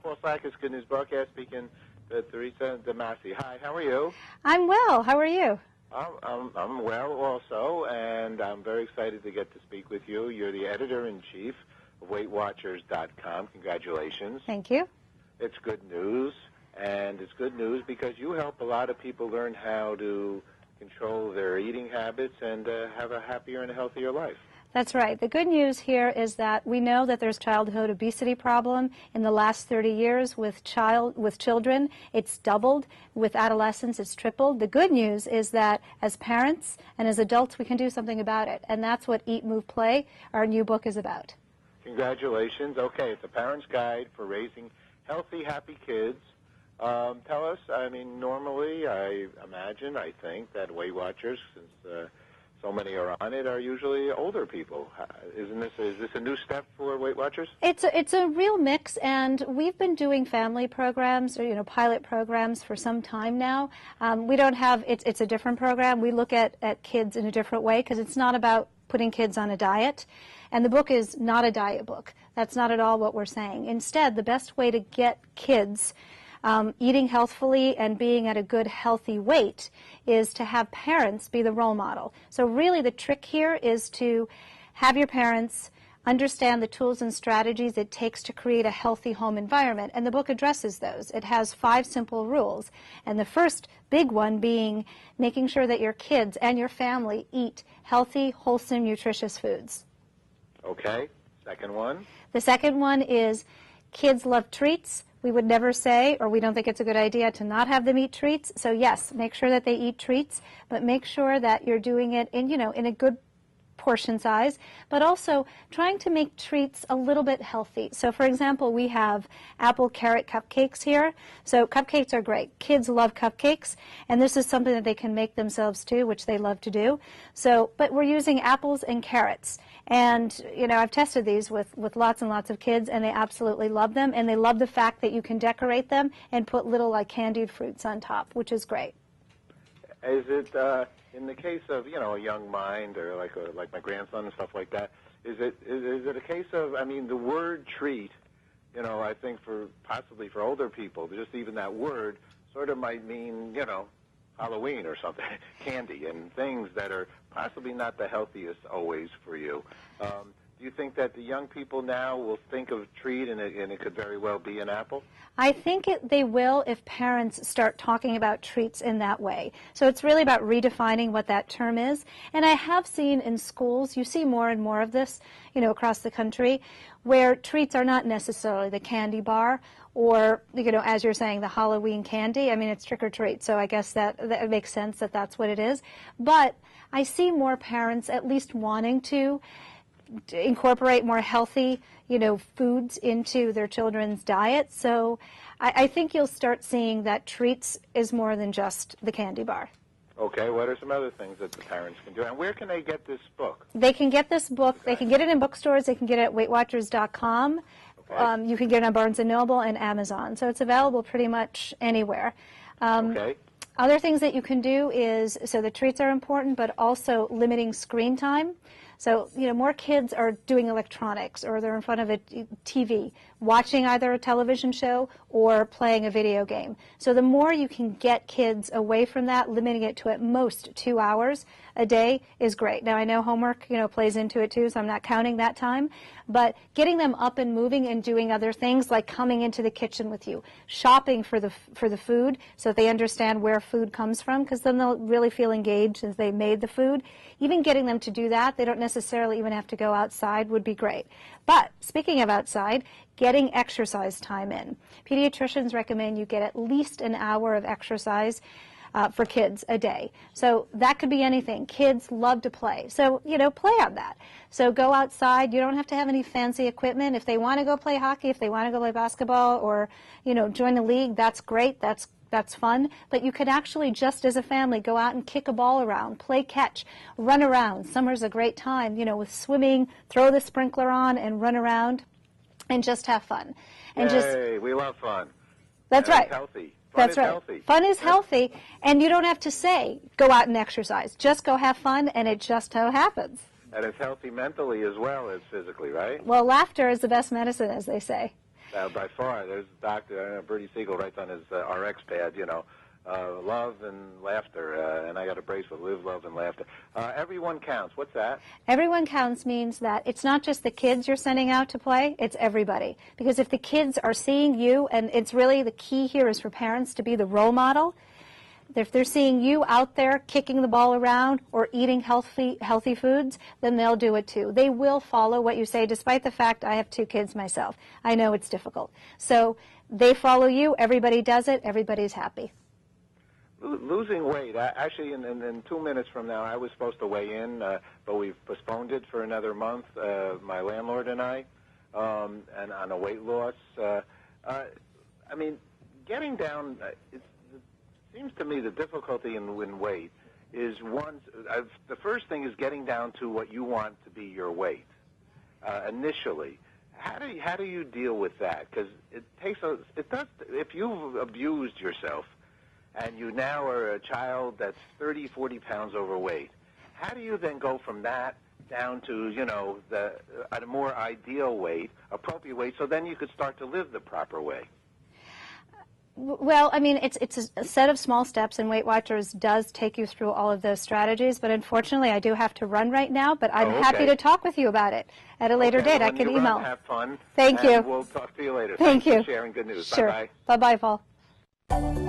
Paul Sackis, Good News Broadcast, speaking to Theresa DiMasi. Hi, how are you? I'm well. How are you? I'm well also, and I'm very excited to get to speak with you. You're the editor-in-chief of WeightWatchers.com. Congratulations. Thank you. It's good news, and it's good news because you help a lot of people learn how to control their eating habits and have a happier and a healthier life. That's right. The good news here is that we know that there's childhood obesity problem in the last 30 years with children. It's doubled. With adolescents, it's tripled. The good news is that as parents and as adults, we can do something about it. And that's what Eat, Move, Play, our new book, is about. Congratulations. Okay, it's a parent's guide for raising healthy, happy kids. Tell us, I mean, normally, I think that Weight Watchers, since so many are on it, are usually older people. Is this a new step for Weight Watchers? It's a real mix, and we've been doing family programs or pilot programs for some time now. We don't have it's a different program. We look at kids in a different way because it's not about putting kids on a diet, and the book is not a diet book. That's not at all what we're saying. Instead, the best way to get kids eating healthfully and being at a good, healthy weight is to have parents be the role model. So really the trick here is to have your parents understand the tools and strategies it takes to create a healthy home environment, and the book addresses those. It has 5 simple rules, and the first big one being making sure that your kids and your family eat healthy, wholesome, nutritious foods. Okay. Second one? The second one is kids love treats. We would never say, or we don't think it's a good idea to not have them eat treats. So yes, make sure that they eat treats, but make sure that you're doing it in, in a good portion size, but also trying to make treats a little bit healthy. So for example, we have apple carrot cupcakes here. So cupcakes are great. Kids love cupcakes, and this is something that they can make themselves too, which they love to do. So, but we're using apples and carrots. And, I've tested these with lots and lots of kids, and they absolutely love them, and they love the fact that you can decorate them and put little candied fruits on top, which is great. Is it in the case of a young mind or like my grandson and stuff like that? Is it a case of the word treat? I think possibly for older people, just even that word sort of might mean Halloween or something, candy and things that are possibly not the healthiest always for you. Do you think that the young people now will think of treat and it could very well be an apple? I think they will if parents start talking about treats in that way. So it's really about redefining what that term is. And I have seen in schools, you see more and more of this, across the country, where treats are not necessarily the candy bar or, as you're saying, the Halloween candy. It's trick or treat, so I guess that makes sense that that's what it is. But I see more parents at least wanting to incorporate more healthy, foods into their children's diet. So I think you'll start seeing that treats is more than just the candy bar. Okay, what are some other things that the parents can do? And where can they get this book? They can get this book. Okay. They can get it in bookstores. They can get it at WeightWatchers.com. Okay. You can get it on Barnes & Noble and Amazon. So it's available pretty much anywhere. Okay. Other things that you can do is, so the treats are important, but also limiting screen time. So, more kids are doing electronics or they're in front of a TV, watching either a television show or playing a video game. So the more you can get kids away from that, limiting it to at most 2 hours a day is great. Now, I know homework, plays into it too, so I'm not counting that time. But getting them up and moving and doing other things like coming into the kitchen with you, shopping for the food so that they understand where food comes from, because then they'll really feel engaged as they made the food. Even getting them to do that, they don't necessarily even have to go outside, would be great. But speaking of outside, getting exercise time in. Pediatricians recommend you get at least an hour of exercise for kids a day. So that could be anything. Kids love to play. So, play on that. So go outside. You don't have to have any fancy equipment. If they want to go play hockey, if they want to go play basketball or, join a league, that's great. That's fun. But you could actually, just as a family, go out and kick a ball around, play catch, run around. Summer's a great time, with swimming, throw the sprinkler on and run around and just have fun. And Yay, we love fun. That's right. It's healthy. That's right. Healthy. Fun is healthy, and you don't have to say, go out and exercise. Just go have fun, and it just so happens. And it's healthy mentally as well as physically, right? Well, laughter is the best medicine, as they say. By far. There's a doctor, Bertie Siegel, writes on his RX pad, love and laughter, and I got a bracelet, live, love, and laughter. Everyone counts. What's that? Everyone counts means that it's not just the kids you're sending out to play, it's everybody. Because if the kids are seeing you, and it's really the key here is for parents to be the role model. If they're seeing you out there kicking the ball around or eating healthy foods, then they'll do it too. They will follow what you say, despite the fact I have 2 kids myself. I know it's difficult. So they follow you, everybody does it, everybody's happy. Losing weight. Actually, in 2 minutes from now, I was supposed to weigh in, but we've postponed it for another month, my landlord and I, and on a weight loss. I mean, getting down, it seems to me the difficulty in weight is the first thing is getting down to what you want to be your weight initially. How do you deal with that? Because if you've abused yourself, and you now are a child that's 30, 40 pounds overweight, how do you then go from that down to, a more ideal weight, appropriate weight, so then you could start to live the proper way? Well, I mean, it's a set of small steps, and Weight Watchers does take you through all of those strategies, but unfortunately I do have to run right now, but I'm happy to talk with you about it at a later date. Well, I can email. Run, have fun. Thank you. We'll talk to you later. Thank you. For sharing good news. Sure. Bye-bye. Bye-bye, Paul.